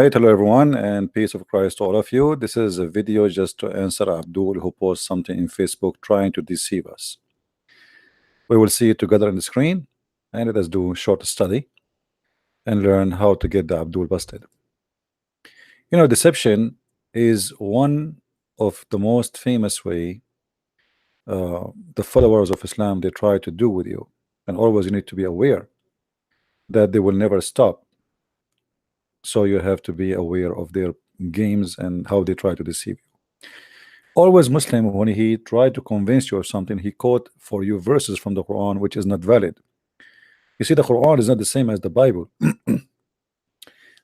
right, hello everyone, and peace of Christ to all of you. This is a video just to answer Abdul, who posts something in Facebook trying to deceive us. We will see it together on the screen, and let us do a short study and learn how to get the Abdul busted. You know, deception is one of the most famous way the followers of Islam they try to do with you, and always you need to be aware that they will never stop. So you have to be aware of their games and how they try to deceive you. Always Muslim, when he tried to convince you of something, he quote for you verses from the Quran which is not valid. You see, the Quran is not the same as the Bible.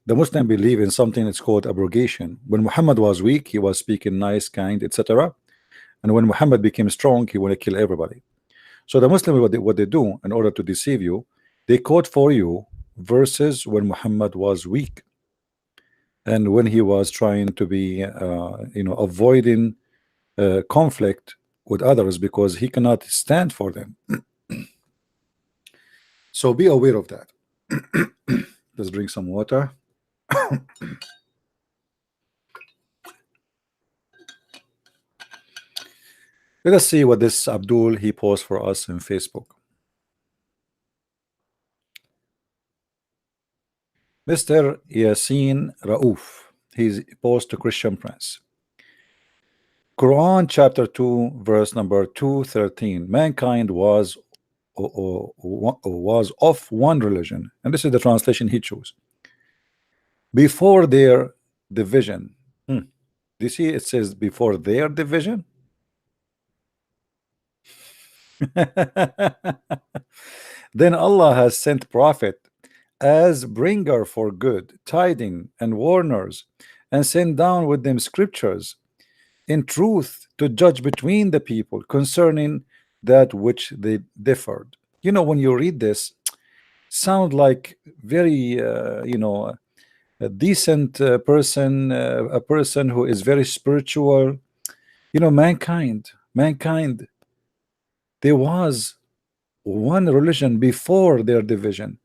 The Muslim believe in something that's called abrogation. When Muhammad was weak, he was speaking nice, kind, etc. And when Muhammad became strong, he wanted to kill everybody. So the Muslim, what they do in order to deceive you, they quote for you verses when Muhammad was weak and when he was trying to be avoiding conflict with others because he cannot stand for them. So be aware of that. Let's drink some water. Let us see what this Abdul he posts for us in Facebook. Mr. Yasin Rauf, he's post to Christian Prince. Quran chapter 2 verse number 213. Mankind was of one religion, and this is the translation he chose, before their division. Do you see it says before their division? Then Allah has sent prophet as bringer for good tiding and warners, and sent down with them scriptures in truth to judge between the people concerning that which they differed. You know, when you read this, sound like very a decent person, a person who is very spiritual. You know, mankind, there was one religion before their division.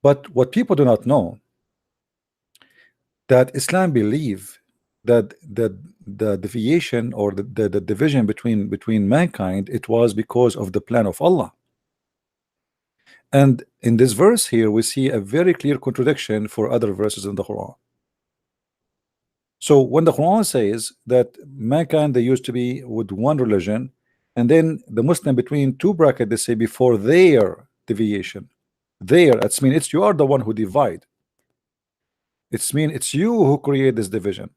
But what people do not know, that Islam believe that the deviation or the division between mankind, it was because of the plan of Allah. And in this verse here we see a very clear contradiction for other verses in the Quran. So when the Quran says that mankind they used to be with one religion, and then the Muslim between two brackets they say before their deviation, that's mean it's you are the one who divide. It's mean it's you who create this division.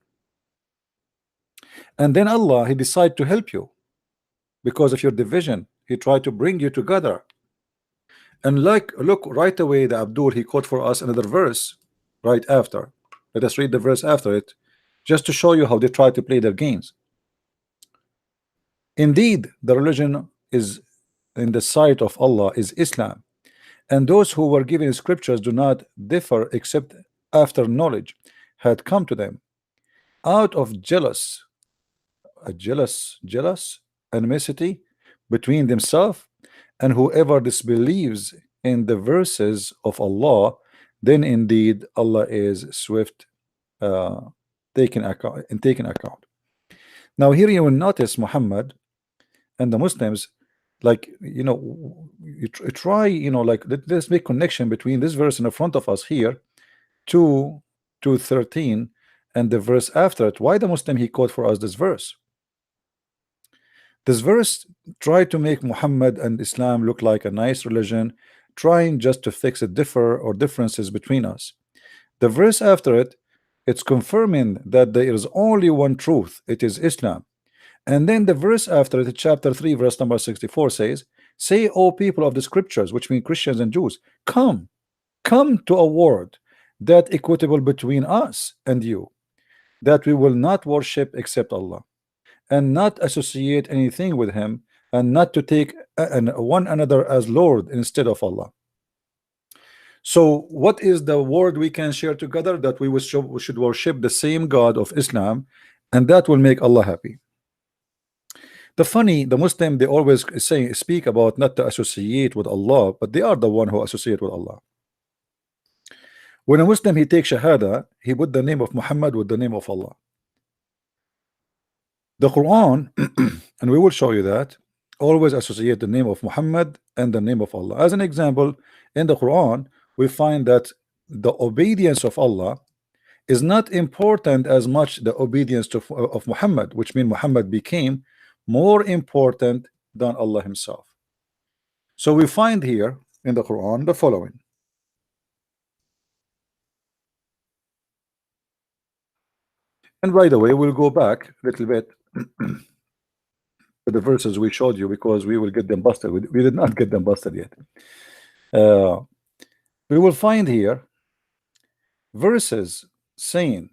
And then Allah he decide to help you because of your division. He tried to bring you together. And like look right away, the Abdul he quote for us another verse right after. Let us read the verse after it, just to show you how they try to play their games. Indeed, the religion is in the sight of Allah is Islam, and those who were given scriptures do not differ except after knowledge had come to them out of jealous animosity between themselves. And whoever disbelieves in the verses of Allah, then indeed Allah is swift taking account. Now here you will notice Muhammad and the Muslims, like you try like let's make connection between this verse in the front of us here 2:13 and the verse after it. Why the Muslim he quote for us this verse? This verse tried to make Muhammad and Islam look like a nice religion, trying just to fix a differences between us. The verse after it, it's confirming that there is only one truth, it is Islam. And then the verse after it, chapter 3 verse number 64 says, say, O people of the scriptures, which mean Christians and Jews, come to a word that equitable between us and you, that we will not worship except Allah, and not associate anything with him, and not to take one another as Lord instead of Allah. So what is the word we can share together? That we should worship the same God of Islam, and that will make Allah happy. The Muslim, they always speak about not to associate with Allah, but they are the one who associate with Allah. When a Muslim he takes Shahada, he put the name of Muhammad with the name of Allah. The Quran, and we will show you that, always associate the name of Muhammad and the name of Allah. As an example, in the Quran, we find that the obedience of Allah is not important as much the obedience of Muhammad, which means Muhammad became more important than Allah himself. So we find here in the Quran the following. And right away we'll go back a little bit to the verses we showed you, because we will get them busted. We did not get them busted yet. We will find here verses saying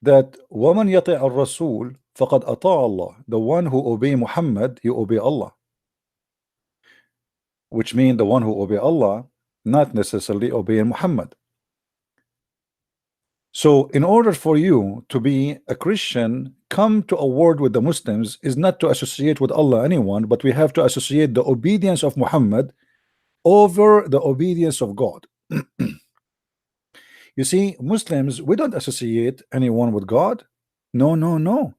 that وَمَنْ يَطِعَ الرَّسُولِ فَقَدْ أَطَاعَ اللَّهِ. The one who obey Muhammad, he obey Allah. Which means the one who obey Allah, not necessarily obeying Muhammad. So in order for you to be a Christian, come to a word with the Muslims is not to associate with Allah anyone, but we have to associate the obedience of Muhammad over the obedience of God. You see, Muslims, we don't associate anyone with God. No, no, no.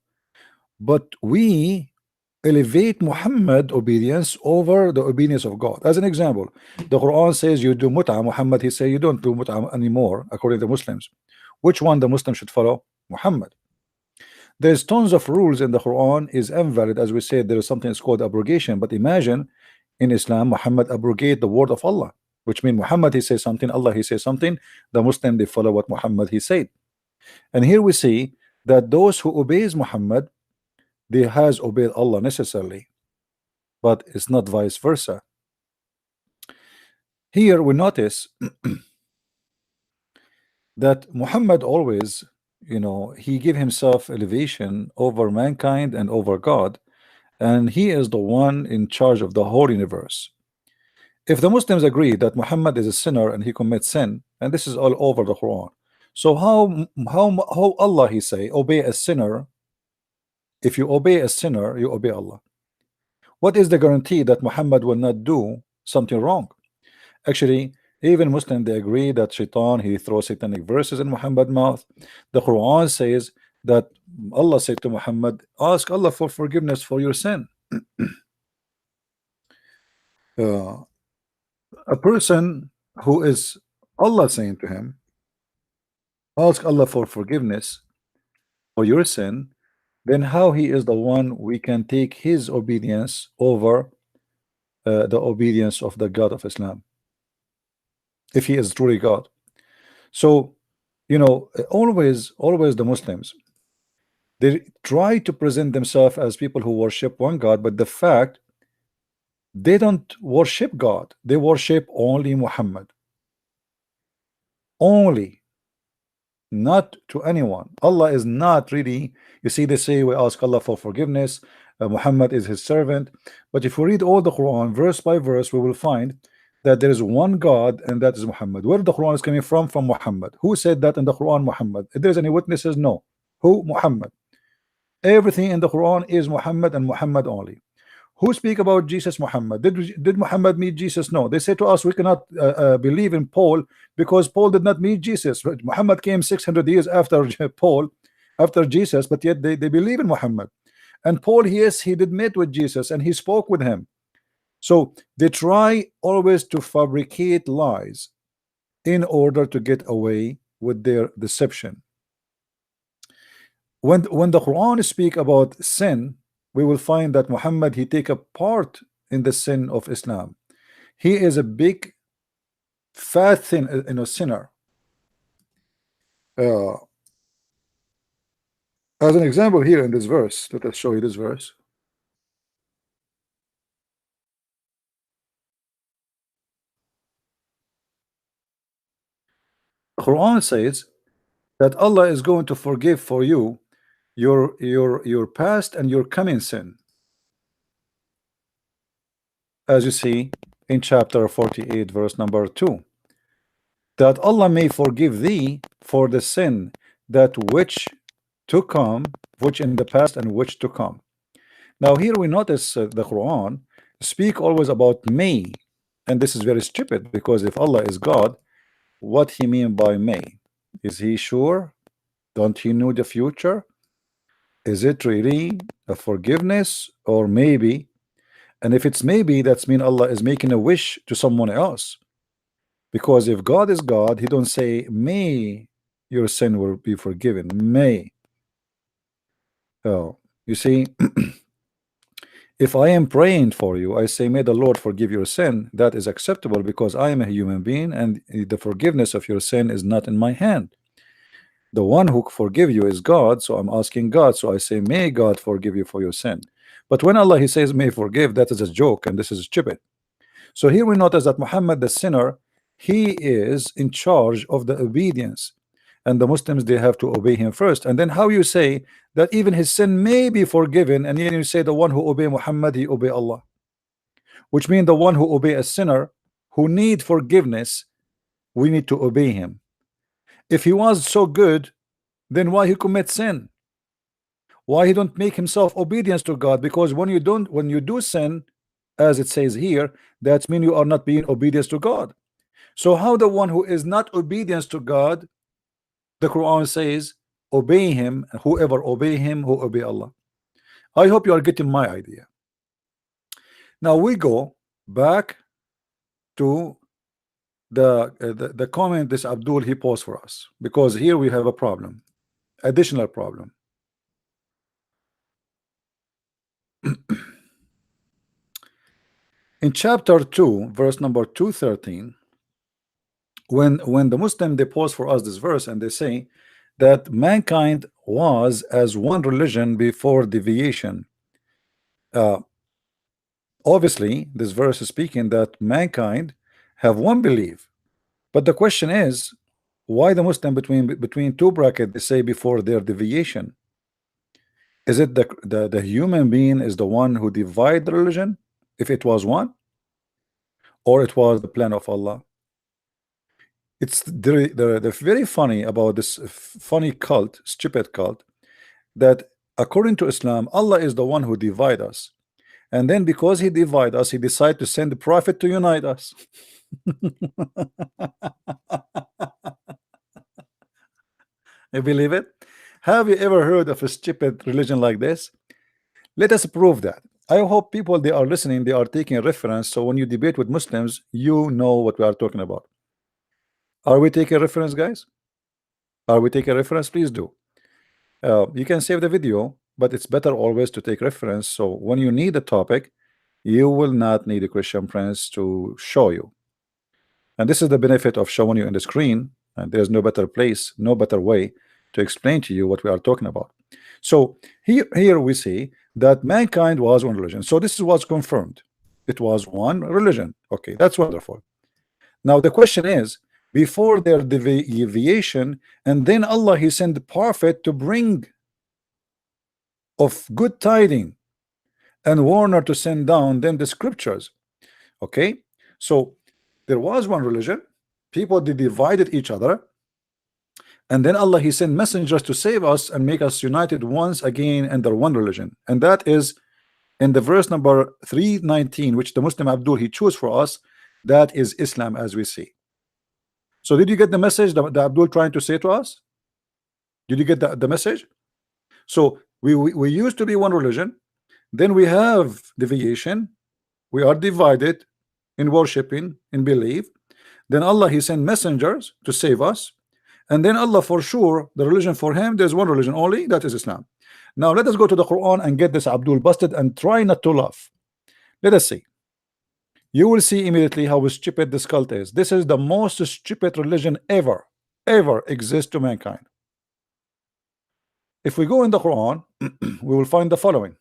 But we elevate Muhammad obedience over the obedience of God. As an example, the Quran says you do mut'ah. Muhammad, he say you don't do mut'ah anymore, according to Muslims. Which one the Muslim should follow? Muhammad. There's tons of rules in the Quran is invalid. As we said, there is something that's called abrogation. But imagine in Islam, Muhammad abrogate the word of Allah, which means Muhammad he says something, Allah he says something, the Muslim they follow what Muhammad he said. And here we see that those who obeys Muhammad, they has obeyed Allah necessarily, but it's not vice versa. Here we notice that Muhammad always, you know, he give himself elevation over mankind and over God, and he is the one in charge of the whole universe. If the Muslims agree that Muhammad is a sinner and he commits sin, and this is all over the Quran, so how Allah he say obey a sinner? If you obey a sinner, you obey Allah. What is the guarantee that Muhammad will not do something wrong? Actually, even Muslims they agree that Shaitan he throws satanic verses in Muhammad's mouth. The Quran says that Allah said to Muhammad, ask Allah for forgiveness for your sin. A person who is Allah saying to him, ask Allah for forgiveness for your sin, then how he is the one we can take his obedience over the obedience of the God of Islam, if he is truly God? So, you know, always the Muslims, they try to present themselves as people who worship one God, but the fact they don't worship God, they worship only Muhammad, only, not to anyone. Allah is not really, you see, they say we ask Allah for forgiveness, Muhammad is his servant, but if we read all the Quran verse by verse, we will find that there is one God, and that is Muhammad. Where the Quran is coming from Muhammad. Who said that in the Quran? Muhammad. If there's any witnesses, no. Who? Muhammad. Everything in the Quran is Muhammad and Muhammad only. Who speak about Jesus? Muhammad. Did Muhammad meet Jesus? No. They say to us we cannot believe in Paul because Paul did not meet Jesus. Muhammad came 600 years after Paul, after Jesus, but yet they believe in Muhammad. And Paul, yes, he did meet with Jesus and he spoke with him. So they try always to fabricate lies in order to get away with their deception. When the Quran speak about sin, we will find that Muhammad he take a part in the sin of Islam. He is a big fat thin, you know, sinner. As an example here in this verse, let us show you this verse. The Quran says that Allah is going to forgive for you your past and your coming sin, as you see in chapter 48 verse number 2, that Allah may forgive thee for the sin that which to come, which in the past and which to come. Now here we notice the Quran speak always about may, and this is very stupid, because if Allah is God, what he mean by may. Is he sure? Don't he know the future? Is it really a forgiveness or maybe? And if it's maybe, that's mean Allah is making a wish to someone else. Because if God is God, he don't say, may your sin will be forgiven. May. Oh, you see, if I am praying for you, I say, may the Lord forgive your sin. That is acceptable because I am a human being and the forgiveness of your sin is not in my hand. The one who forgive you is God, so I'm asking God. So I say, may God forgive you for your sin. But when Allah he says may forgive, that is a joke and this is stupid. So here we notice that Muhammad the sinner, he is in charge of the obedience, and the Muslims they have to obey him first. And then how you say that even his sin may be forgiven, and then you say the one who obey Muhammad he obey Allah, which means the one who obey a sinner who need forgiveness, we need to obey him. If he was so good, then why he commit sin? Why he don't make himself obedience to God? Because when you do sin, as it says here, that means you are not being obedience to God. So how the one who is not obedience to God, the Quran says, obey him, and whoever obey him, who obey Allah. I hope you are getting my idea. Now we go back to the comment this Abdul he posed for us, because here we have a problem, additional problem. In chapter 2, verse number 213, when the Muslim they pose for us this verse and they say that mankind was as one religion before deviation. Obviously this verse is speaking that mankind have one belief, but the question is why the Muslim between two brackets they say before their deviation. Is it the human being is the one who divide the religion, if it was one, or it was the plan of Allah? It's the very funny about this funny cult, stupid cult, that according to Islam, Allah is the one who divide us, and then because he divide us, he decided to send the prophet to unite us. You believe it? Have you ever heard of a stupid religion like this? Let us prove that. I hope people they are listening, they are taking a reference, so when you debate with Muslims, you know what we are talking about. Are we taking reference, guys? Are we taking reference? Please do. You can save the video, but it's better always to take reference, so when you need a topic, you will not need a Christian Prince to show you. And this is the benefit of showing you in the screen, and there's no better place, no better way to explain to you what we are talking about. So here we see that mankind was one religion. So this was confirmed. It was one religion. Okay, that's wonderful. Now the question is, before their deviation, and then Allah he sent the prophet to bring of good tiding and warner to send down them the scriptures. Okay, so there was one religion, people they divided each other, and then Allah he sent messengers to save us and make us united once again under one religion. And that is in the verse number 319, which the Muslim Abdul he chose for us. That is Islam, as we see. So did you get the message that Abdul trying to say to us? Did you get the message? So we used to be one religion, then we have deviation, we are divided in worshiping, in belief. Then Allah he sent messengers to save us, and then Allah for sure the religion for him, there's one religion only, that is Islam. Now let us go to the Quran and get this Abdul busted and try not to laugh. Let us see. You will see immediately how stupid this cult is. This is the most stupid religion ever exist to mankind. If we go in the Quran, we will find the following.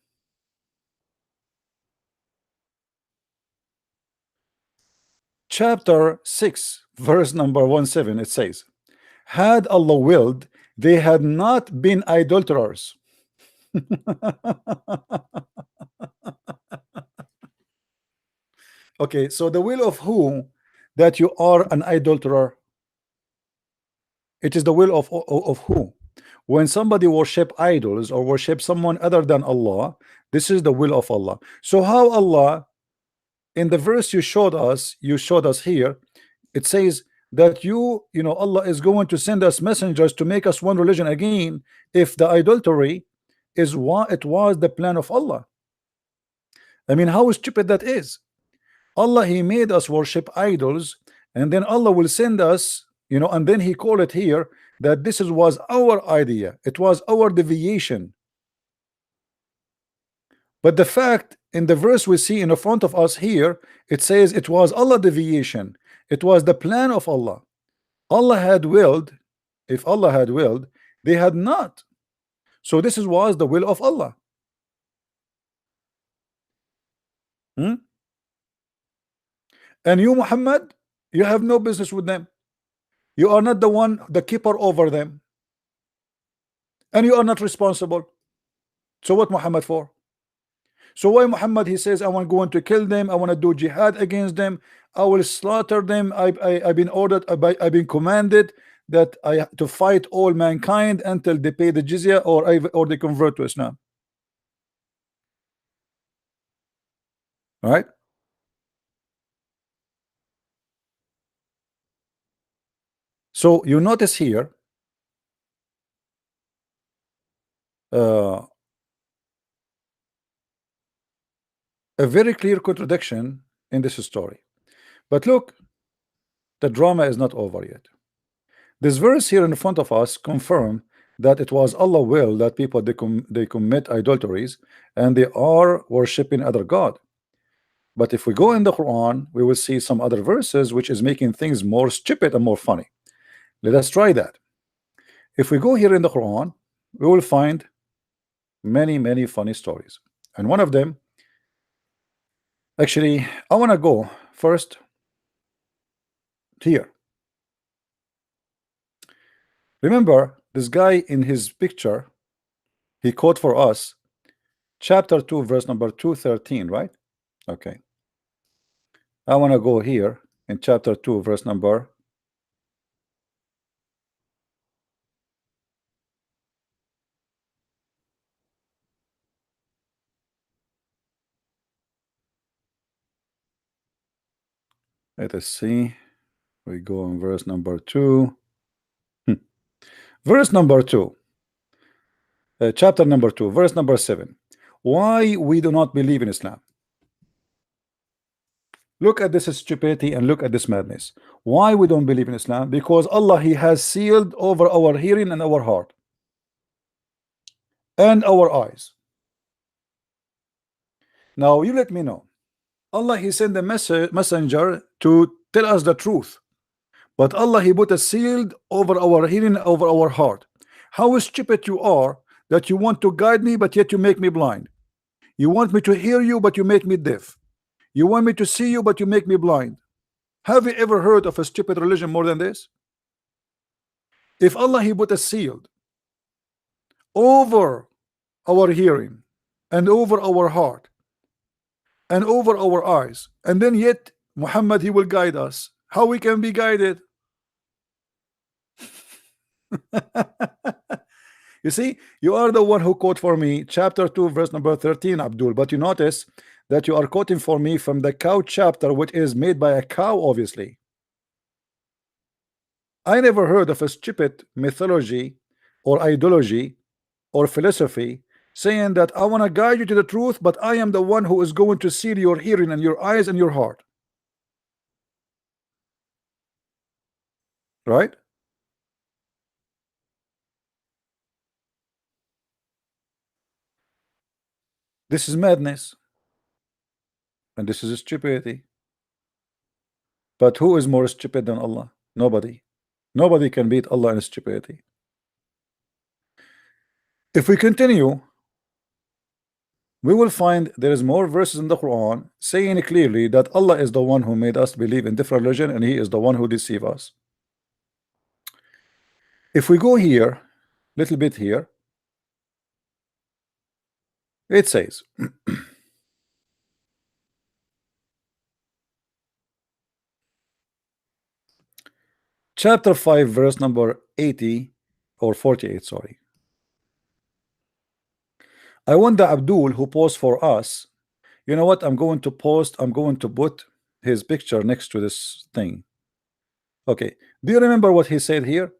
Chapter 6, verse number 17, it says, had Allah willed, they had not been idolaters. Okay, so the will of who that you are an idolater? It is the will of who? When somebody worship idols or worship someone other than Allah, this is the will of Allah. So how Allah, in the verse you showed us here, it says that Allah is going to send us messengers to make us one religion again, if the idolatry is what it was the plan of Allah? I mean, how stupid that is. Allah, He made us worship idols, and then Allah will send us, and then He called it here that this was our idea, it was our deviation. But the fact in the verse we see in the front of us here, it says it was Allah deviation, it was the plan of Allah. Allah had willed, if Allah had willed, they had not. So this was the will of Allah. Hmm? And you, Muhammad, you have no business with them. You are not the one, the keeper over them, and you are not responsible. So what Muhammad for? So why Muhammad, he says, I want going to kill them, I want to do jihad against them, I will slaughter them. I've been ordered, I've been commanded that I to fight all mankind until they pay the jizya or they convert to Islam. All right. So you notice here a very clear contradiction in this story. But look, the drama is not over yet. This verse here in front of us confirm that it was Allah will that people they commit idolatries and they are worshiping other God. But if we go in the Quran, we will see some other verses which is making things more stupid and more funny. Let us try that. If we go here in the Quran, we will find many funny stories, and one of them, actually, I want to go first here. Remember this guy in his picture, he quote for us chapter 2 verse number 213, right? Okay, I want to go here in chapter 2 verse number 2. Let us see, we go in verse number 2. Verse number 2, chapter number 2 verse number 7. Why we do not believe in Islam? Look at this stupidity and look at this madness. Why we don't believe in Islam? Because Allah, He has sealed over our hearing and our heart and our eyes. Now you let me know. Allah, He sent a messenger to tell us the truth, but Allah, He put a sealed over our hearing, over our heart. How stupid you are that you want to guide me, but yet you make me blind. You want me to hear you, but you make me deaf. You want me to see you, but you make me blind. Have you ever heard of a stupid religion more than this? If Allah, He put a sealed over our hearing and over our heart and over our eyes, and then yet Muhammad, He will guide us, how we can be guided? You see, you are the one who quote for me chapter 2 verse number 13, Abdul, but you notice that you are quoting for me from the cow chapter, which is made by a cow, obviously. I never heard of a stupid mythology or ideology or philosophy saying that I want to guide you to the truth, but I am the one who is going to seal your hearing and your eyes and your heart. Right? This is madness, and this is stupidity. But who is more stupid than Allah? Nobody. Nobody can beat Allah in stupidity. If we continue, we will find there is more verses in the Quran saying clearly that Allah is the one who made us believe in different religion, and He is the one who deceive us. If we go here, little bit here, it says chapter 5 verse number 80 or 48, sorry. I want the Abdul who posts for us, you know what, I'm going to put his picture next to this thing. Okay, do you remember what he said here?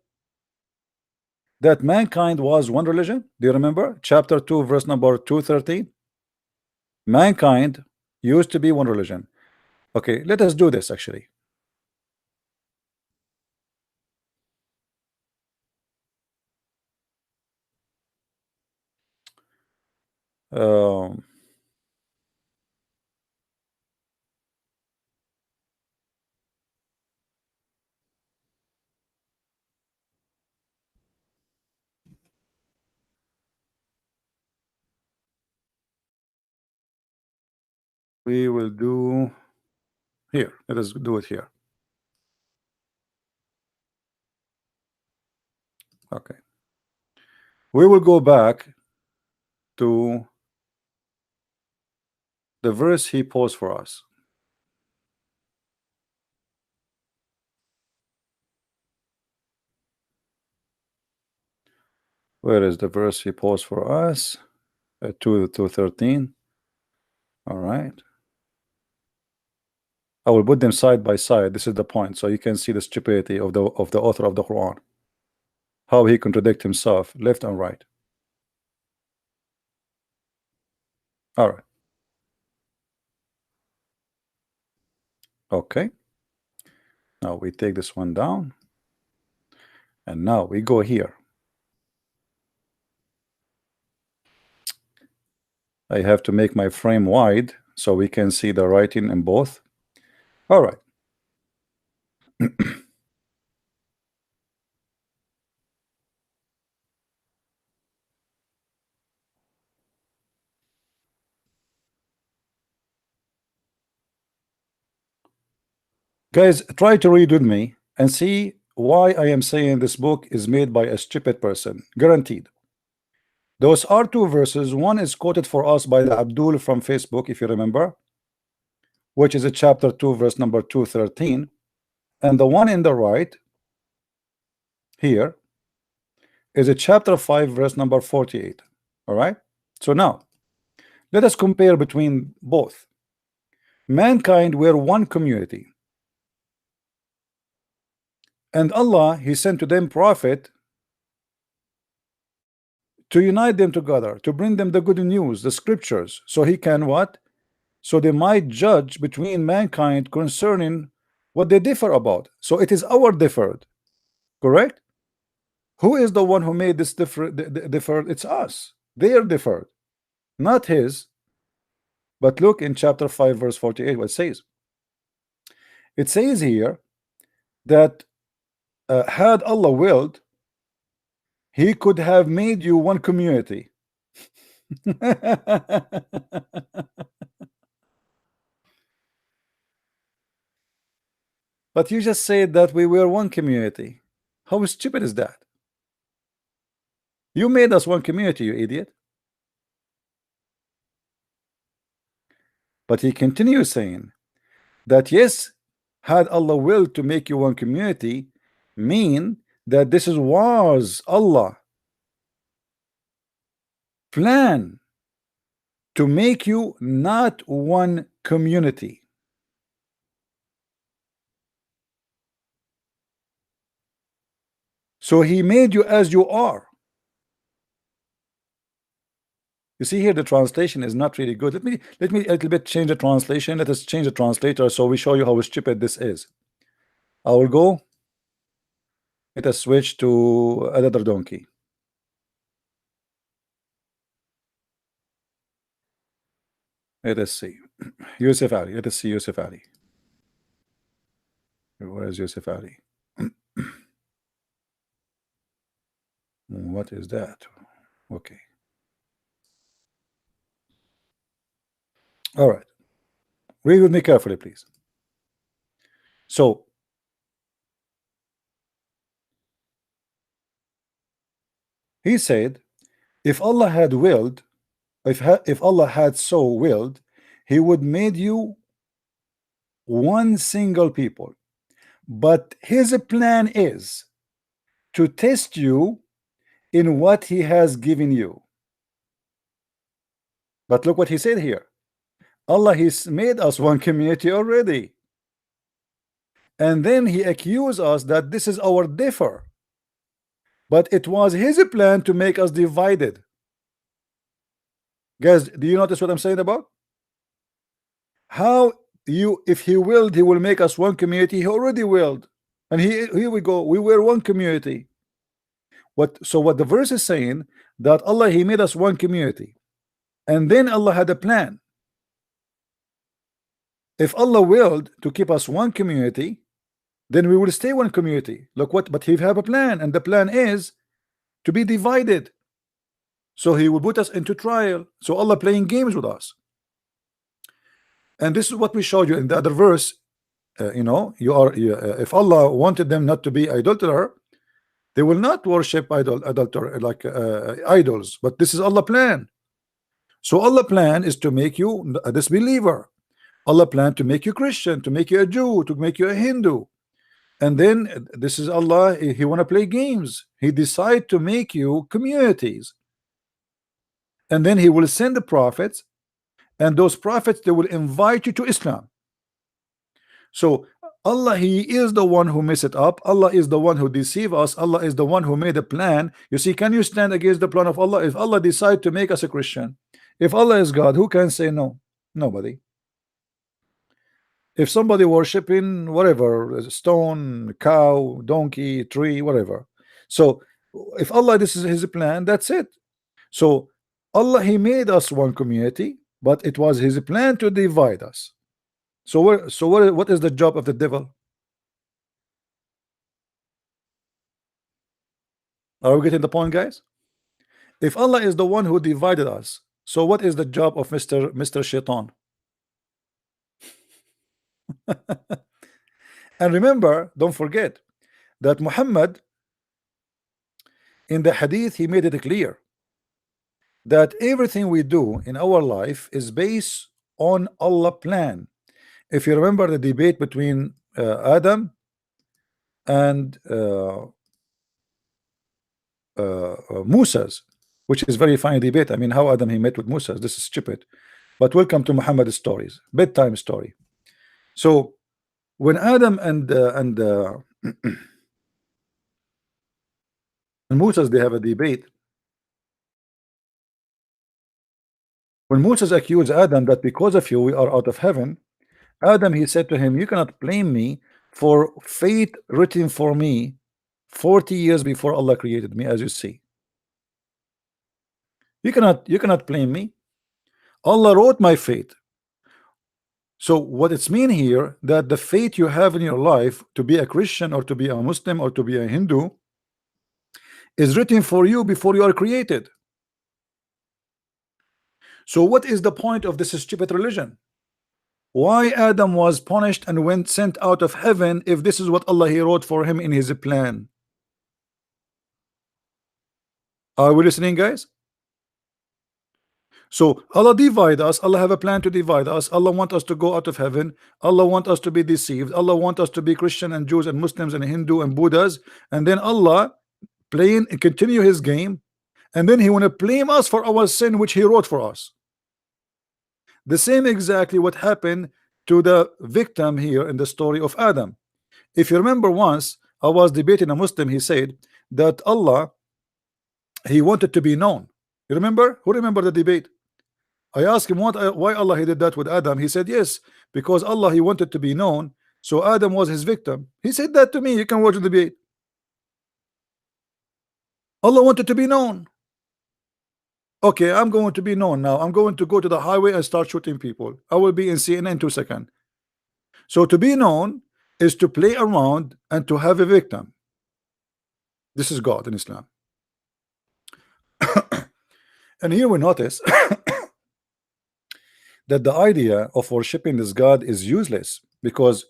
That mankind was one religion. Do you remember? Chapter 2, verse number 213. Mankind used to be one religion. Okay, let us do this actually. Um, we will do here. Let us do it here. Okay. We will go back to the verse he posed for us. Where is the verse he posed for us? 2 to 13. All right. I will put them side by side. This is the point, so you can see the stupidity of the author of the Quran. How he contradict himself left and right. All right. Okay. Now we take this one down, and now we go here. I have to make my frame wide so we can see the writing in both. All right. Guys, try to read with me and see why I am saying this book is made by a stupid person. Guaranteed. Those are two verses. One is quoted for us by the Abdul from Facebook, if you remember, which is a chapter 2, verse number 213. And the one in the right here is a chapter 5, verse number 48. All right. So now let us compare between both. Mankind were one community, and Allah, he sent to them prophet to unite them together, to bring them the good news, the scriptures, so he can what? So they might judge between mankind concerning what they differ about. So it is our differed, correct? Who is the one who made this differed? It's us. They are differed, not his. But look in chapter 5, verse 48, what it says. It says here that had Allah willed, he could have made you one community. But you just said that we were one community. How stupid is that? You made us one community, you idiot. But he continues saying that yes, had Allah willed to make you one community, mean that this is was Allah plan to make you not one community. So he made you as you are. You see here the translation is not really good. Let me a little bit change the translation. Let us change the translator so we show you how stupid this is. I will go. Let us switch to another donkey. Let us see. Yusuf Ali. Let us see Yusuf Ali. Where is Yusuf Ali? What is that? Okay. All right. Read with me carefully, please. So he said, if Allah had willed, if Allah had so willed, he would made you one single people. But his plan is to test you in what he has given you. But look what he said here. Allah, he's made us one community already. And then he accused us that this is our differ, but it was his plan to make us divided. Guys, do you notice what I'm saying about how you, if he willed, he will make us one community? He already willed, and here we go, we were one community. What the verse is saying, that Allah, he made us one community, and then Allah had a plan. If Allah willed to keep us one community, then we will stay one community. Look what, but he have a plan, and the plan is to be divided. So he will put us into trial. So Allah playing games with us. And this is what we showed you in the other verse. If Allah wanted them not to be idolater, they will not worship idolater like idols. But this is Allah plan. So Allah plan is to make you a disbeliever. Allah plan to make you Christian, to make you a Jew, to make you a Hindu. And then this is Allah, he want to play games. He decide to make you communities. And then he will send the prophets, and those prophets, they will invite you to Islam. So Allah, he is the one who mess it up. Allah is the one who deceive us. Allah is the one who made a plan. You see, can you stand against the plan of Allah? If Allah decide to make us a Christian, if Allah is God, who can say no? Nobody. If somebody worshiping whatever, stone, cow, donkey, tree, whatever, so if Allah, this is his plan, that's it. So Allah, he made us one community, but it was his plan to divide us. So what is the job of the devil? Are we getting the point, guys? If Allah is the one who divided us, so what is the job of Mr. Shaitan? And remember, don't forget that Muhammad, in the hadith, he made it clear that everything we do in our life is based on Allah plan. If you remember the debate between Adam and Moses, which is very funny debate. I mean, how Adam he met with Moses, this is stupid. But welcome to Muhammad's stories, bedtime story. So when Adam and Moses, they have a debate. When Moses accused Adam that because of you we are out of heaven, Adam, he said to him, you cannot blame me for fate written for me 40 years before Allah created me, as you see. You cannot blame me. Allah wrote my fate. So what it's mean here, that the fate you have in your life to be a Christian or to be a Muslim or to be a Hindu is written for you before you are created. So what is the point of this stupid religion? Why Adam was punished and went sent out of heaven if this is what Allah he wrote for him in his plan? Are we listening, guys? So Allah divide us. Allah have a plan to divide us. Allah want us to go out of heaven. Allah want us to be deceived. Allah want us to be Christian and Jews and Muslims and Hindu and Buddhas. And then Allah playing and continue his game. And then he want to blame us for our sin which he wrote for us. The same exactly what happened to the victim here in the story of Adam. If you remember, once I was debating a Muslim, he said that Allah, he wanted to be known. You remember? Who remember the debate? I asked him why Allah he did that with Adam. He said yes, because Allah he wanted to be known, so Adam was his victim. He said that to me. You can watch the debate. Allah wanted to be known. Okay, I'm going to be known now. I'm going to go to the highway and start shooting people. I will be in CNN in 2 seconds. So to be known is to play around and to have a victim. This is God in Islam. And here we notice that the idea of worshiping this God is useless, because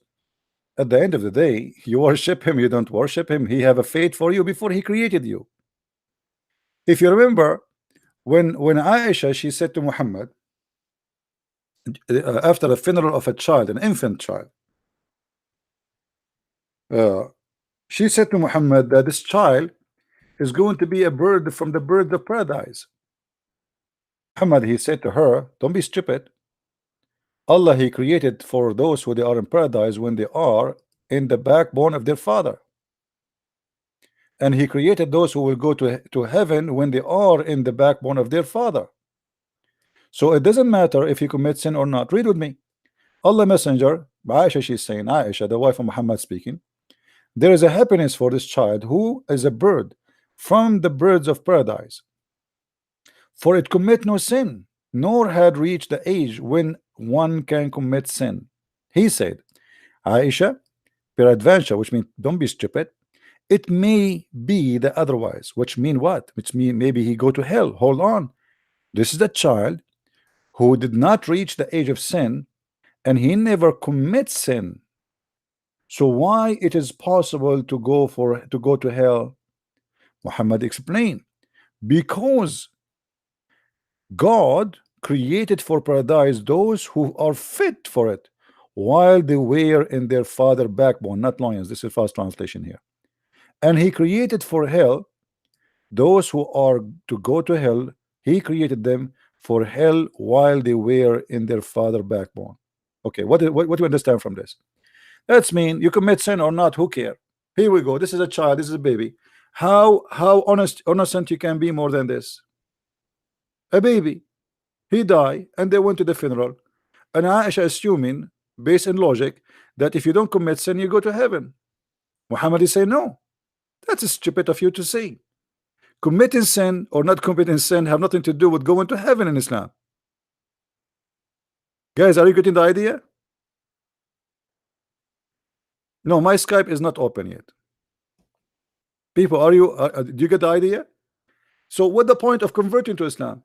at the end of the day, you worship him, you don't worship him. He have a fate for you before he created you. If you remember, when Aisha, she said to Muhammad after the funeral of a child, an infant child, she said to Muhammad that this child is going to be a bird from the birds of paradise. Muhammad, he said to her, don't be stupid. Allah he created for those who they are in paradise when they are in the backbone of their father, and he created those who will go to heaven when they are in the backbone of their father. So it doesn't matter if you commit sin or not. Read with me. Allah Messenger, Aisha, she's saying, Aisha, the wife of Muhammad speaking, there is a happiness for this child who is a bird from the birds of paradise, for it commit no sin, nor had reached the age when one can commit sin. He said, Aisha, peradventure, which means don't be stupid, it may be the otherwise, which mean what? Which mean maybe he go to hell. Hold on. This is the child who did not reach the age of sin, and he never commits sin. So why it is possible to go to hell? Muhammad explained, because God created for paradise those who are fit for it while they were in their father backbone, not lions. This is fast translation here. And he created for hell those who are to go to hell. He created them for hell while they were in their father backbone. Okay, what do you understand from this? That's mean you commit sin or not, who care? Here we go. This is a child, this is a baby. How innocent you can be more than this? A baby, he died and they went to the funeral, and Aisha assuming based in logic that if you don't commit sin you go to heaven. Muhammad is saying no, that's stupid of you to say. Committing sin or not committing sin have nothing to do with going to heaven in Islam. Guys, are you getting the idea? No, my Skype is not open yet. People, are you do you get the idea? So what the point of converting to Islam?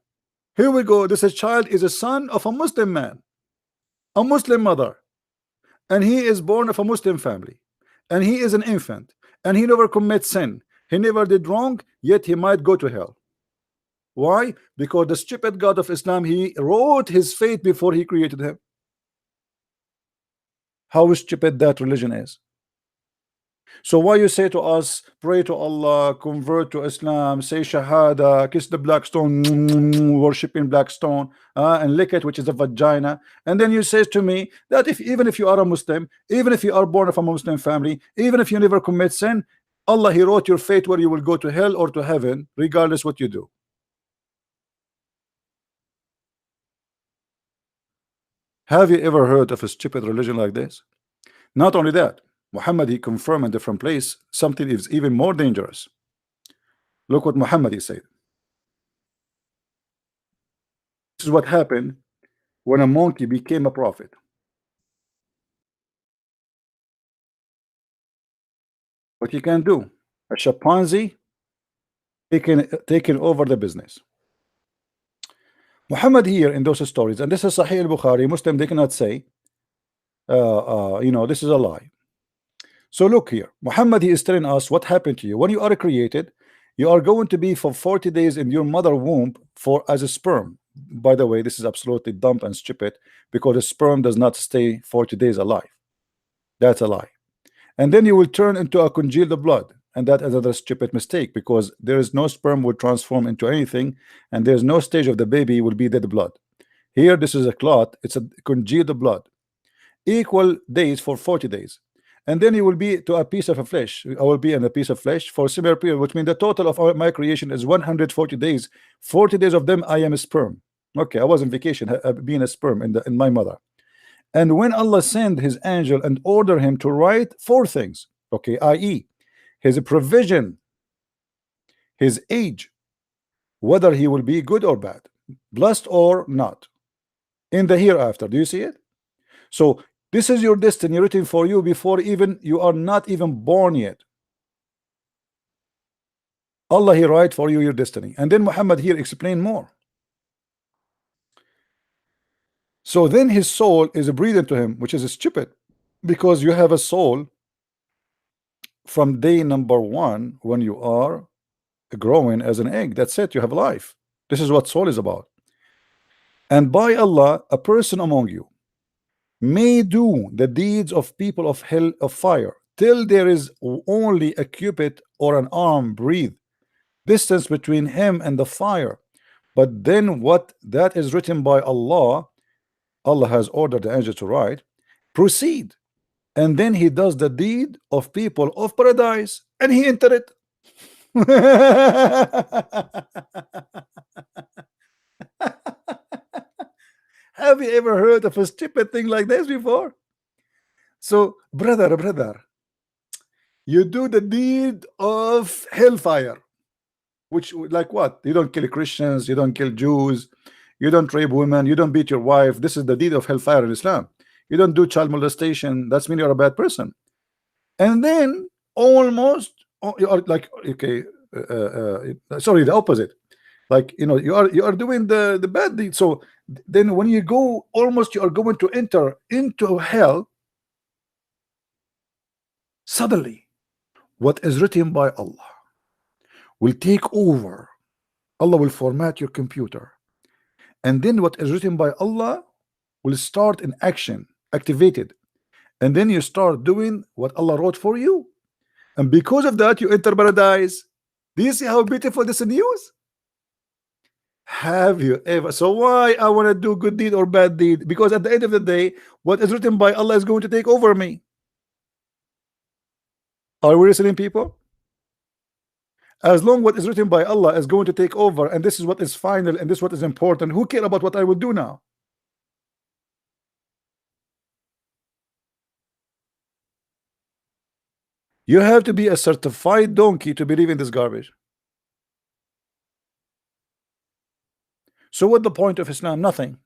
Here we go. This child is a son of a Muslim man, a Muslim mother, and he is born of a Muslim family, and he is an infant, and he never commits sin, he never did wrong, yet he might go to hell. Why? Because the stupid God of Islam, he wrote his fate before he created him. How stupid that religion is. So why you say to us, pray to Allah, convert to Islam, say Shahada, kiss the black stone, worshiping black stone, and lick it, which is a vagina, and then you say to me that even if you are a Muslim, even if you are born of a Muslim family, even if you never commit sin, Allah, he wrote your fate where you will go to hell or to heaven, regardless what you do. Have you ever heard of a stupid religion like this? Not only that, Muhammad, he confirmed in a different place something is even more dangerous. Look what Muhammad he said. This is what happened when a monkey became a prophet. What you can do, a chimpanzee taking over the business. Muhammad here in those stories, and this is Sahih al-Bukhari, Muslim, they cannot say this is a lie. So look here, Muhammad, he is telling us what happened to you when you are created. You are going to be for 40 days in your mother womb as a sperm. By the way, this is absolutely dumb and stupid, because a sperm does not stay 40 days alive. That's a lie. And then you will turn into a congealed blood, and that is another stupid mistake, because there is no sperm would transform into anything, and there's no stage of the baby will be dead blood. Here, this is a clot, it's a congealed blood, equal days for 40 days. And then you will be to a piece of a flesh. I will be in a piece of flesh for a similar period, which means the total of my creation is 140 days. 40 days of them I am a sperm. Okay, I was on vacation, being a sperm in my mother. And when Allah sent his angel and ordered him to write 4 things, okay, i.e. his provision, his age, whether he will be good or bad, blessed or not, in the hereafter. Do you see it? So this is your destiny written for you before even you are not even born yet. Allah, he write for you your destiny. And then Muhammad here explain more. So then his soul is breathed into him, which is stupid, because you have a soul from day number 1 when you are growing as an egg. That's it, you have life. This is what soul is about. And by Allah, a person among you may do the deeds of people of hell of fire till there is only a cubit or an arm breathe distance between him and the fire. But then what that is written by Allah, Allah has ordered the angel to write, proceed. and then he does the deed of people of paradise, and he entered it. Have you ever heard of a stupid thing like this before? So, brother, you do the deed of hellfire, which, like what? You don't kill Christians, you don't kill Jews, you don't rape women, you don't beat your wife. This is the deed of hellfire in Islam. You don't do child molestation. That's mean you're a bad person. And then almost, oh, you are like, okay, sorry, the opposite. Like, you are doing the bad deed. So then when you go, almost you are going to enter into hell. Suddenly, what is written by Allah will take over. Allah will format your computer, and then what is written by Allah will start in action, activated, and then you start doing what Allah wrote for you, and because of that you enter paradise. Do you see how beautiful this news? Have you ever? So why I want to do good deed or bad deed? Because at the end of the day, what is written by Allah is going to take over me. Are we listening, people? As long what is written by Allah is going to take over, and this is what is final, and this is what is important, who care about what I will do now? You have to be a certified donkey to believe in this garbage. So what the point of Islam? Nothing.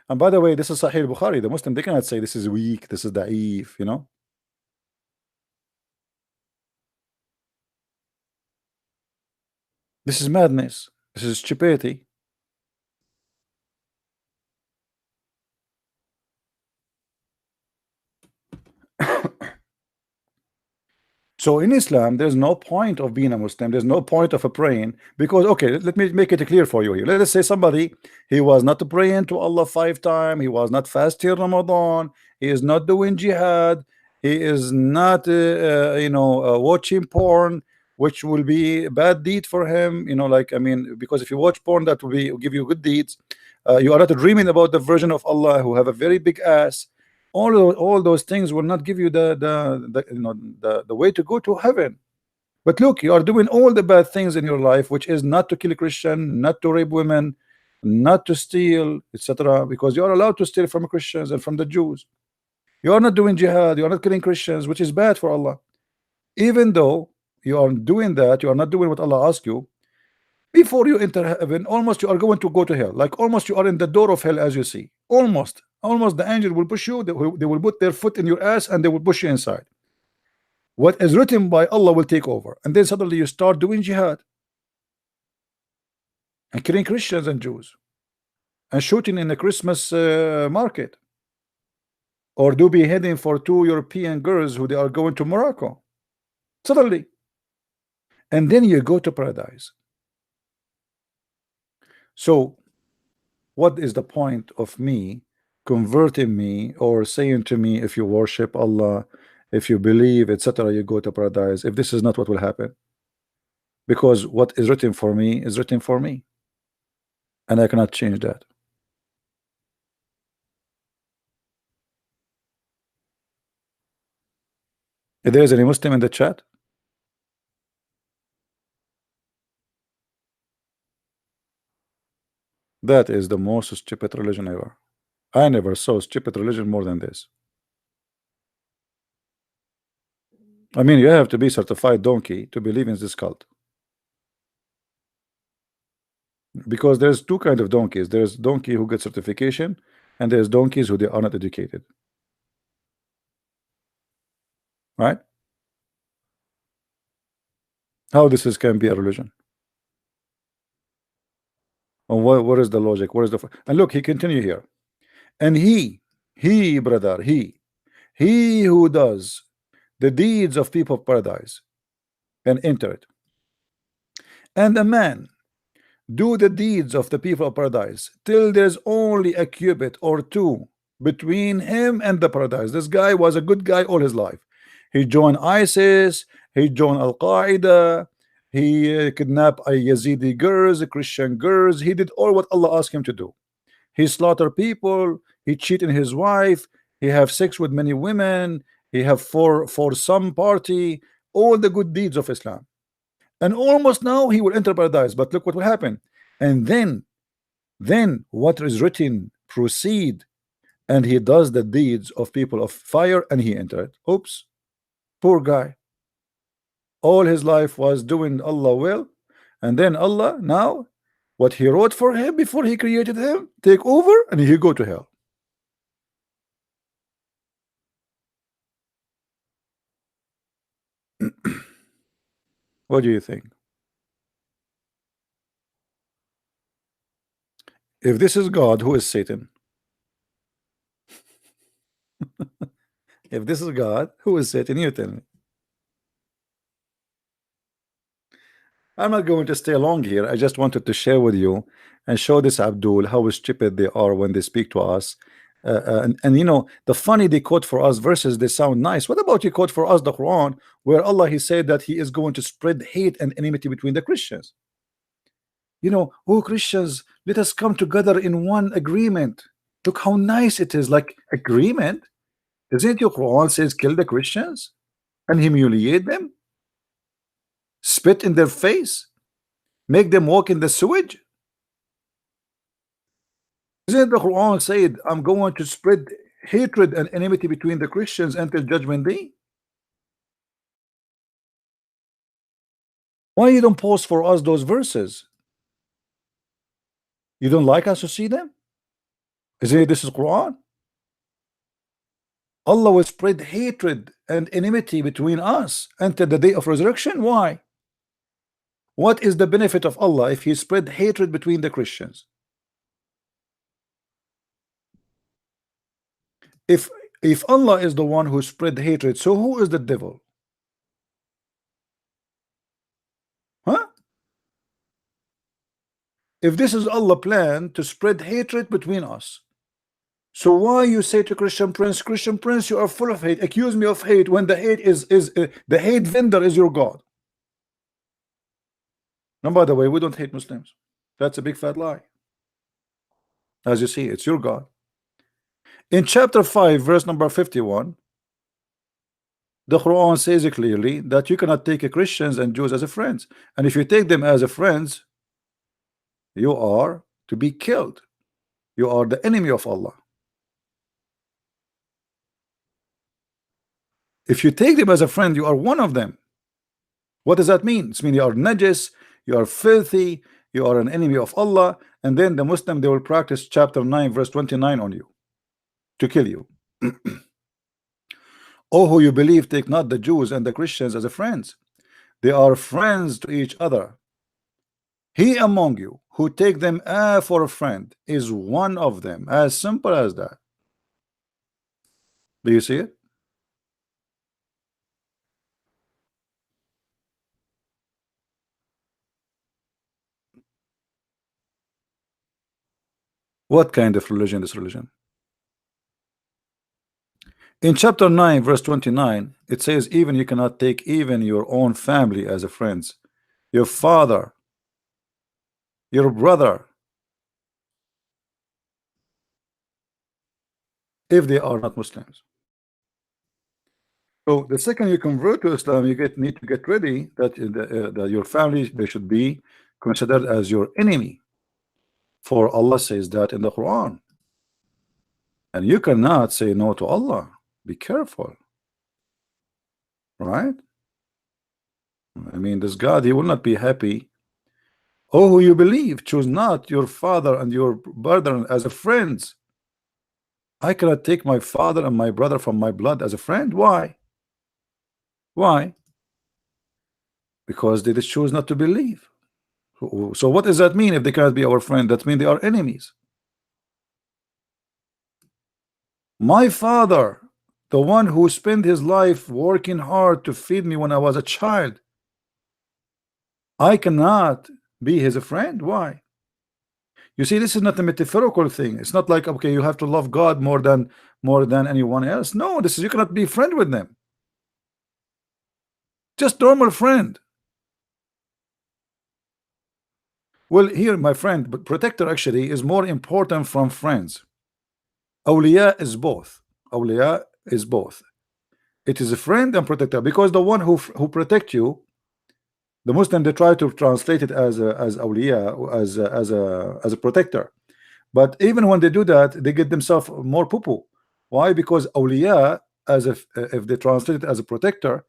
And by the way, this is Sahih Bukhari. The Muslim, they cannot say this is weak, this is da'if, This is madness. This is stupidity. So in Islam, there's no point of being a Muslim. There's no point of a praying, because, okay, let me make it clear for you here. Let's say somebody, he was not praying to Allah 5 times. He was not fasting Ramadan. He is not doing jihad. He is not, watching porn, which will be a bad deed for him. Like, I mean, because if you watch porn, that will give you good deeds. You are not dreaming about the version of Allah who have a very big ass. All those things will not give you the way to go to heaven. But look, you are doing all the bad things in your life, which is not to kill a Christian, not to rape women, not to steal, etc., because you are allowed to steal from Christians and from the Jews. You are not doing jihad, you are not killing Christians, which is bad for Allah. Even though you are doing that, you are not doing what Allah asks you. Before you enter heaven, almost you are going to go to hell. Like, almost you are in the door of hell, as you see. Almost the angel will push you. They will put their foot in your ass and they will push you inside. What is written by Allah will take over, and then suddenly you start doing jihad and killing Christians and Jews and shooting in the Christmas market, or do beheading for 2 European girls who they are going to Morocco suddenly, and then you go to paradise. So what is the point of me converting me or saying to me, if you worship Allah, if you believe, etc., you go to paradise, if this is not what will happen? Because what is written for me is written for me, and I cannot change that. If there is any Muslim in the chat, that is the most stupid religion ever. I never saw stupid religion more than this. I mean, you have to be certified donkey to believe in this cult, because there's two kind of donkeys. There's donkey who get certification, and there's donkeys who they are not educated, right? How this can be a religion? And what is the logic? What is the and look, he continue here, and he brother, he who does the deeds of people of paradise and enter it, and a man do the deeds of the people of paradise till there's only a cubit or two between him and the paradise. This guy was a good guy all his life. He joined ISIS, he joined Al-Qaeda, he kidnapped Yazidi girls, Christian girls. He did all what Allah asked him to do. He slaughtered people, he cheated his wife, he have sex with many women, he have for some party, all the good deeds of Islam, and almost now he will enter paradise. But look what will happen. And then what is written proceed, and he does the deeds of people of fire, and he entered. Oops, poor guy. All his life was doing Allah will, and then Allah now what he wrote for him before he created him take over, and he go to hell. What do you think? If this is God, who is Satan? If this is God, who is Satan? You tell me. I'm not going to stay long here. I just wanted to share with you and show this Abdul how stupid they are when they speak to us. And you know, the funny they quote for us verses, they sound nice. What about you quote for us the Quran, where Allah he said that he is going to spread hate and enmity between the Christians? You know, oh Christians, let us come together in one agreement. Look how nice it is, like agreement. Isn't your Quran says kill the Christians and humiliate them, spit in their face, make them walk in the sewage? Isn't the Quran said I'm going to spread hatred and enmity between the Christians until judgment day? Why you don't post for us those verses? You don't like us to see them? Isn't it this is Quran? Allah will spread hatred and enmity between us until the day of resurrection. Why? What is the benefit of Allah if he spread hatred between the Christians? If Allah is the one who spread hatred, so who is the devil? Huh? If this is Allah plan to spread hatred between us, so why you say to Christian Prince, you are full of hate, accuse me of hate, when the hate is the hate vendor is your God? And by the way, we don't hate Muslims. That's a big fat lie. As you see, it's your God. In chapter 5 verse number 51, the Quran says clearly that you cannot take Christians and Jews as a friends, and if you take them as a friends, you are to be killed. You are the enemy of Allah. If you take them as a friend, you are one of them. What does that mean? It means you are najis, you are filthy, you are an enemy of Allah, and then the Muslim, they will practice chapter 9 verse 29 on you to kill you. Oh, who you believe, take not the Jews and the Christians as a friends. They are friends to each other. He among you who take them for a friend is one of them. As simple as that. Do you see it? What kind of religion is religion? In chapter 9 verse 29, it says even you cannot take even your own family as a friends, your father, your brother, if they are not Muslims. So the second you convert to Islam, you need to get ready that, that your family, they should be considered as your enemy, for Allah says that in the Quran, and you cannot say no to Allah. Be careful, right? I mean, this God, he will not be happy. Oh, who you believe, choose not your father and your brother as a friends. I cannot take my father and my brother from my blood as a friend. Why? Why? Because they just choose not to believe. So what does that mean? If they cannot be our friend, that means they are enemies. My father, the one who spent his life working hard to feed me when I was a child, I cannot be his friend. Why? You see, this is not a metaphorical thing. It's not like, okay, you have to love God more than anyone else. No, this is, you cannot be friend with them. Just normal friend. Well, here, my friend, but protector actually is more important from friends. Awliya is both. Awliya is both. It is a friend and protector, because the one who protect you, the Muslim, they try to translate it as awliya, as a protector. But even when they do that, they get themselves more poo-poo. Why? Because awliya, as if they translate it as a protector,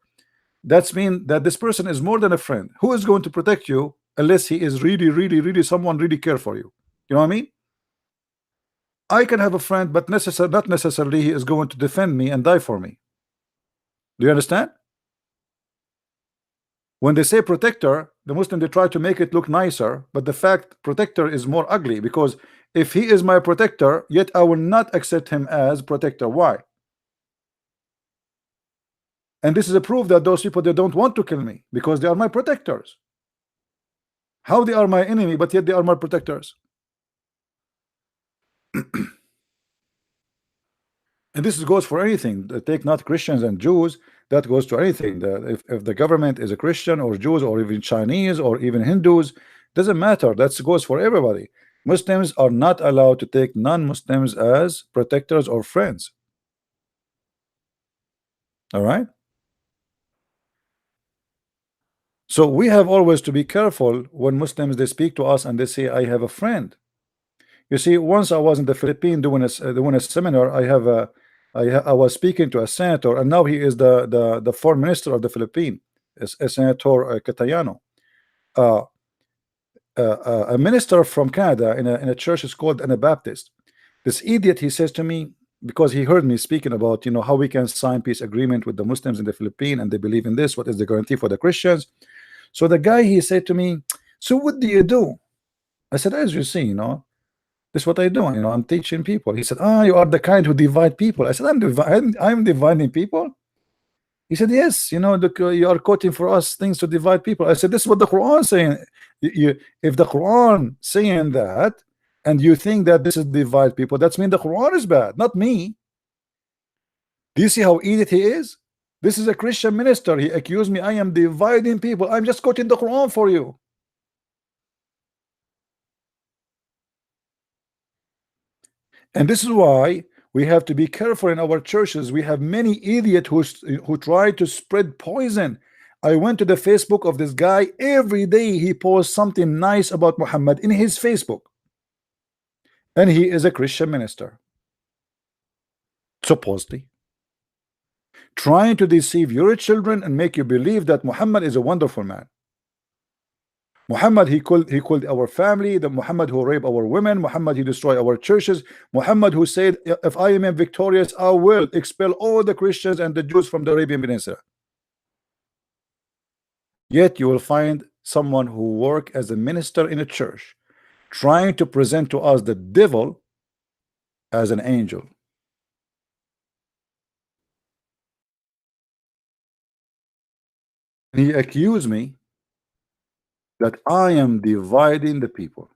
that's mean that this person is more than a friend. Who is going to protect you unless he is really, really, really someone really care for you? You know what I mean? I can have a friend, but not necessarily he is going to defend me and die for me. Do you understand? When they say protector, the Muslim, they try to make it look nicer, but the fact protector is more ugly, because if he is my protector, yet I will not accept him as protector. Why? And this is a proof that those people, they don't want to kill me because they are my protectors. How they are my enemy, but yet they are my protectors? And this goes for anything. Take not Christians and Jews, that goes to anything. If the government is a Christian or Jews or even Chinese or even Hindus, doesn't matter. That goes for everybody. Muslims are not allowed to take non-Muslims as protectors or friends. All right. So we have always to be careful when Muslims, they speak to us and they say, I have a friend. You see, once I was in the Philippines doing a seminar. I was speaking to a senator, and now he is the foreign minister of the Philippines, a Senator Catayano. Uh, a minister from Canada in a church is called Anabaptist. This idiot, he says to me, because he heard me speaking about, how we can sign peace agreement with the Muslims in the Philippines, and they believe in this. What is the guarantee for the Christians? So the guy, he said to me, so what do you do? I said, as you see, this is what I do. I'm teaching people. He said, you are the kind who divide people. I said, I'm dividing people. He said, yes, you are quoting for us things to divide people. I said, this is what the Quran is saying. If the Quran saying that, and you think that this is divide people, that's mean the Quran is bad, not me. Do you see how idiot he is? This is a Christian minister. He accused me I am dividing people. I'm just quoting the Quran for you. And this is why we have to be careful in our churches. We have many idiots who try to spread poison. I went to the Facebook of this guy. Every day he posts something nice about Muhammad in his Facebook, and he is a Christian minister, supposedly trying to deceive your children and make you believe that Muhammad is a wonderful man. Muhammad, he killed our family. The Muhammad who raped our women. Muhammad, he destroyed our churches. Muhammad who said, if I am victorious, I will expel all the Christians and the Jews from the Arabian Peninsula. Yet you will find someone who work as a minister in a church trying to present to us the devil as an angel. And he accused me that I am dividing the people.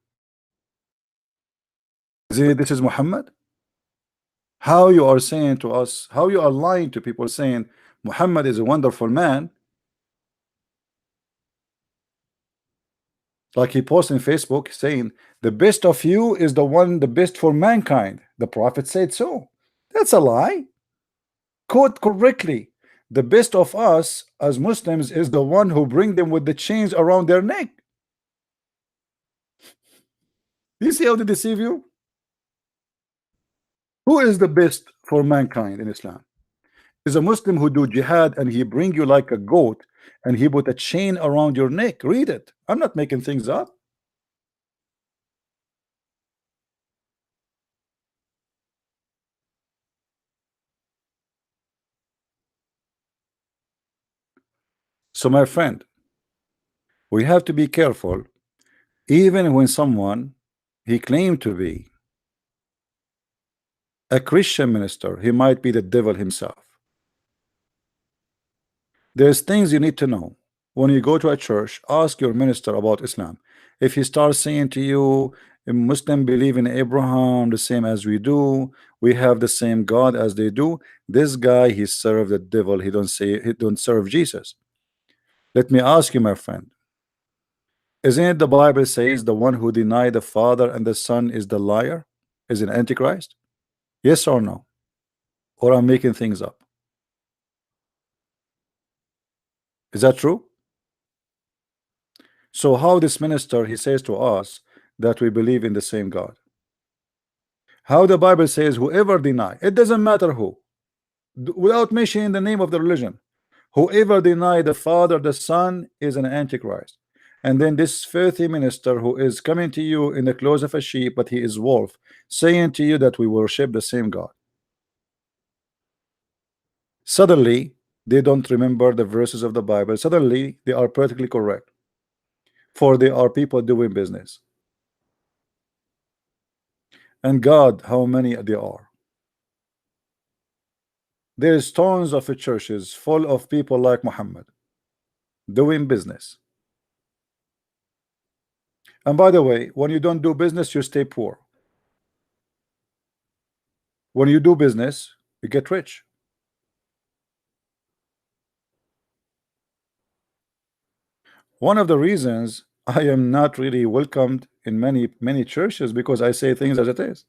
This is Muhammad. How you are saying to us, how you are lying to people, saying Muhammad is a wonderful man. Like he posts in Facebook saying the best of you is the best for mankind. The prophet said so. That's a lie. Quote correctly. The best of us as Muslims is the one who bring them with the chains around their neck. You see how they deceive you? Who is the best for mankind in Islam? Is a Muslim who do jihad and he bring you like a goat and he put a chain around your neck. Read it. I'm not making things up. So my friend, we have to be careful. Even when someone, he claimed to be a Christian minister, he might be the devil himself. There's things you need to know. When you go to a church, ask your minister about Islam. If he starts saying to you, a Muslim believe in Abraham the same as we do, we have the same God as they do, this guy, he served the devil. He don't serve Jesus. Let me ask you, my friend, isn't it the Bible says the one who denied the Father and the Son is the liar, is an antichrist? Yes or no? or I'm making things up? Is that true? So how this minister, he says to us that we believe in the same God? How the Bible says whoever deny, it doesn't matter who, without mentioning the name of the religion, whoever deny the Father, the Son is an antichrist. And then this filthy minister who is coming to you in the clothes of a sheep, but he is wolf, saying to you that we worship the same God. Suddenly they don't remember the verses of the Bible. Suddenly they are perfectly correct, for they are people doing business. And God, how many there are? There's tons of churches full of people like Muhammad doing business. And by the way, when you don't do business, you stay poor. When you do business, you get rich. One of the reasons I am not really welcomed in many churches, because I say things as it is.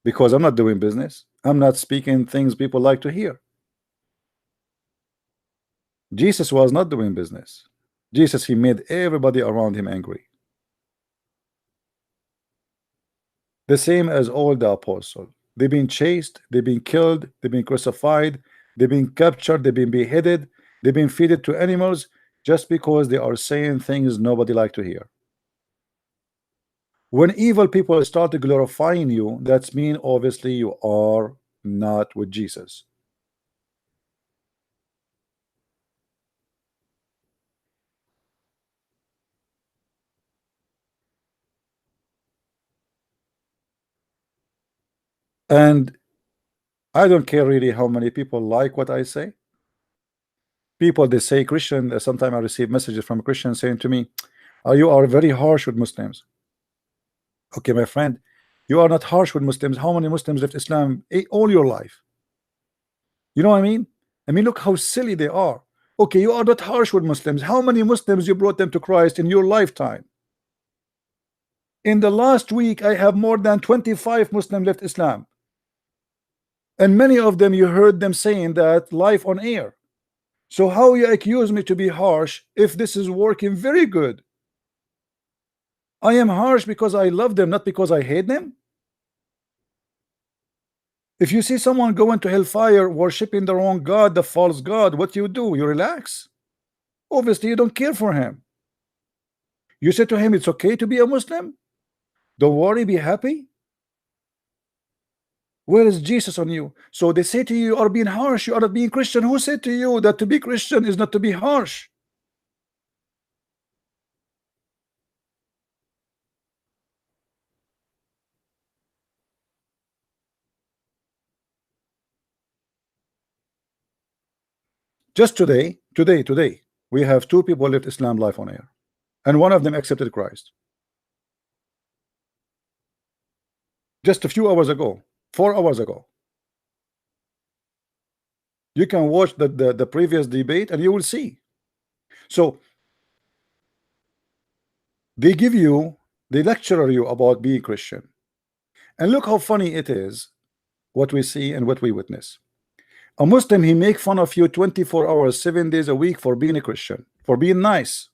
Because I'm not doing business. I'm not speaking things people like to hear. Jesus was not doing business. Jesus, he made everybody around him angry. The same as all the apostles. They've been chased, they've been killed, they've been crucified, they've been captured, they've been beheaded, they've been fed to animals, just because they are saying things nobody like to hear. When evil people start glorifying you, that's mean obviously you are not with Jesus. And I don't care really how many people like what I say. People, they say Christian, sometimes I receive messages from Christians saying to me, oh, you are very harsh with Muslims. Okay, my friend, you are not harsh with Muslims. How many Muslims left Islam all your life? You know what I mean? I mean, look how silly they are. Okay, you are not harsh with Muslims. How many Muslims you brought them to Christ in your lifetime? In the last week, I have more than 25 Muslims left Islam. And many of them, you heard them saying that live on air. So how you accuse me to be harsh if this is working very good? I am harsh because I love them, not because I hate them. If you see someone going to hellfire worshiping the wrong God, the false God, what you do? You relax. Obviously you don't care for him. You say to him, it's okay to be a Muslim, don't worry, be happy. Where is Jesus on you? So they say to you, you are being harsh, you are not being Christian. Who said to you that to be Christian is not to be harsh? Just today, we have two people left Islam live on air, and one of them accepted Christ. Just a few hours ago, 4 hours ago. You can watch the previous debate and you will see. So they lecture you about being Christian. And look how funny it is, what we see and what we witness. A Muslim, he make fun of you 24 hours, 7 days a week for being a Christian, for being nice.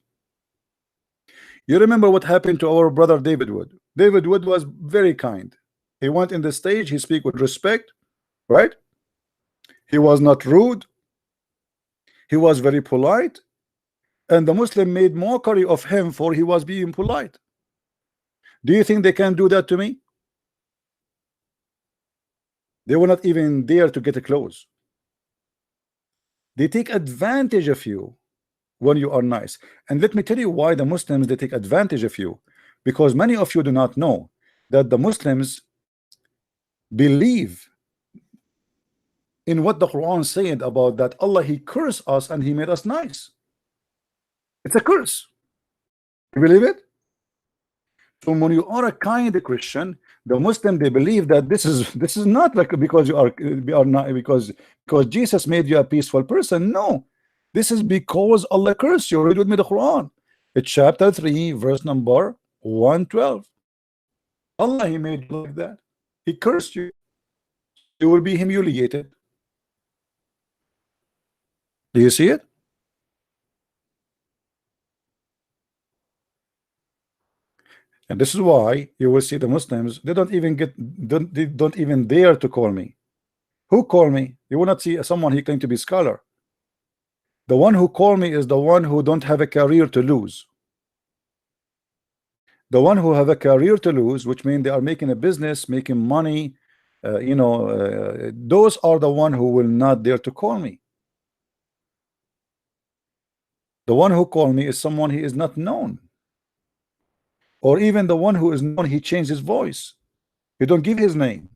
You remember what happened to our brother David Wood? David Wood was very kind. He went in the stage, he speak with respect, right? He was not rude. He was very polite. And the Muslim made mockery of him for he was being polite. Do you think they can do that to me? They will not even dare to get close. They take advantage of you when you are nice. And let me tell you why the Muslims, they take advantage of you. Because many of you do not know that the Muslims believe in what the Quran said about that Allah, he cursed us and he made us nice. It's a curse. You believe it? So when you are a kind Christian, the Muslim, they believe that this is not like because you are not because Jesus made you a peaceful person. No, this is because Allah cursed you. Read with me the Quran. It's chapter 3, verse number 112. Allah, he made you like that. He cursed you. You will be humiliated. Do you see it? And this is why you will see the Muslims, they don't even dare to call me. Who call me? You will not see someone he claimed to be scholar. The one who call me is the one who don't have a career to lose. The one who have a career to lose, which means they are making a business, making money, those are the one who will not dare to call me. The one who call me is someone he is not known. Or even the one who is known, he changed his voice. He don't give his name.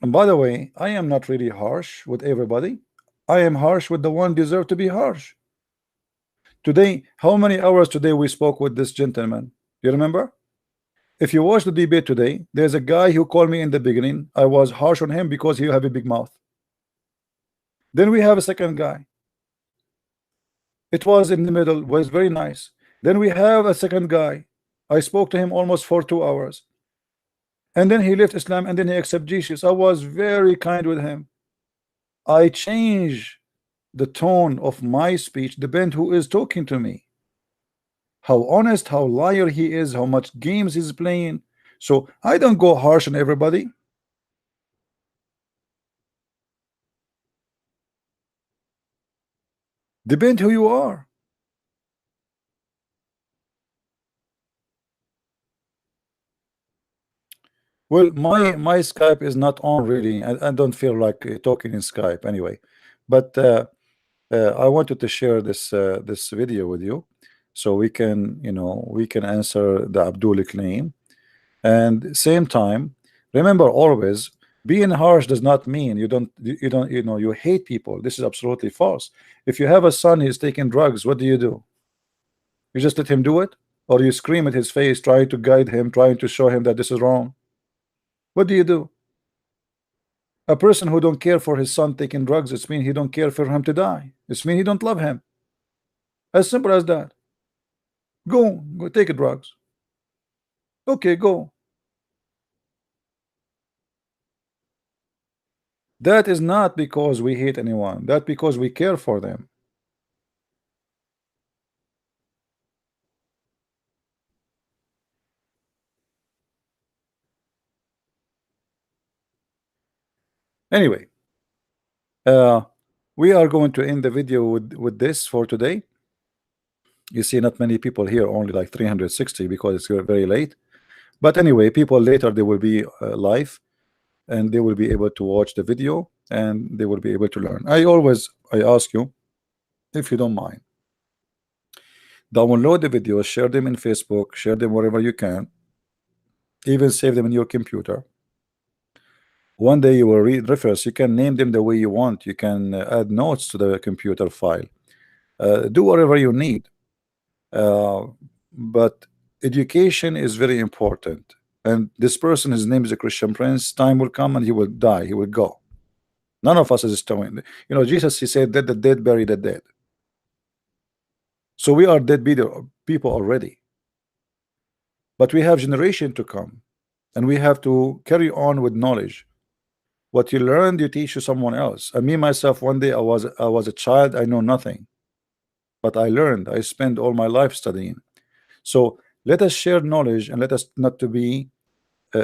And by the way, I am not really harsh with everybody. I am harsh with the one deserve to be harsh. Today, how many hours today we spoke with this gentleman? You remember? If you watch the debate today, there's a guy who called me in the beginning. I was harsh on him because he have a big mouth. Then we have a second guy. It was in the middle, was very nice. Then we have a second guy. I spoke to him almost for 2 hours. And then he left Islam and then he accepted Jesus. I was very kind with him. I change the tone of my speech depend who is talking to me. How honest, how liar he is, how much games he's playing. So I don't go harsh on everybody. Depend who you are. Well, my Skype is not on really. I don't feel like talking in Skype anyway. But I wanted to share this video with you, so we can we can answer the Abdul claim. And same time, remember always, being harsh does not mean you hate people. This is absolutely false. If you have a son who's taking drugs, what do? You just let him do it, or you scream at his face, trying to guide him, trying to show him that this is wrong? What do? A person who don't care for his son taking drugs, it's mean he don't care for him to die. It's mean he don't love him. As simple as that. Go take drugs. Okay, go. That is not because we hate anyone. That because we care for them. Anyway, we are going to end the video with this for today. You see, not many people here, only like 360 because it's very late. But anyway, people later they will be live, and they will be able to watch the video, and they will be able to learn. I ask you, if you don't mind, download the videos, share them in Facebook, share them wherever you can, even save them in your computer. One day you will read reference. You can name them the way you want. You can add notes to the computer file. Do whatever you need. But education is very important. And this person, his name is a Christian Prince. Time will come and he will die. He will go. None of us is stone. Jesus, he said that the dead bury the dead. So we are dead people already. But we have generation to come, and we have to carry on with knowledge. What you learned, you teach to someone else. And me myself, one day I was a child, I know nothing, but I learned. I spent all my life studying. So let us share knowledge, and let us not to be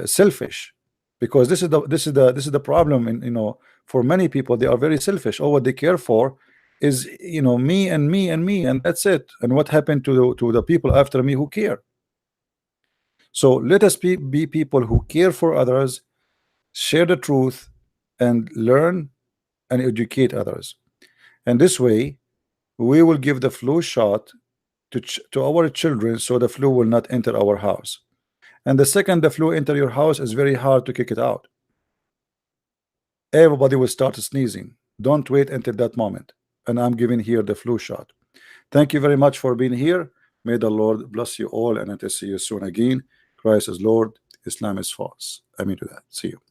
selfish, because this is the problem. In for many people, they are very selfish. All what they care for is me and me and me, and that's it. And what happened to the people after me who care? So let us be people who care for others, share the truth, and learn and educate others. And this way we will give the flu shot to our children, so the flu will not enter our house. And the second the flu enter your house, is very hard to kick it out. Everybody will start sneezing. Don't wait until that moment. And I'm giving here the flu shot. Thank you very much for being here. May the Lord bless you all, and until see you soon again. Christ is Lord, Islam is false. Amen to that. See you.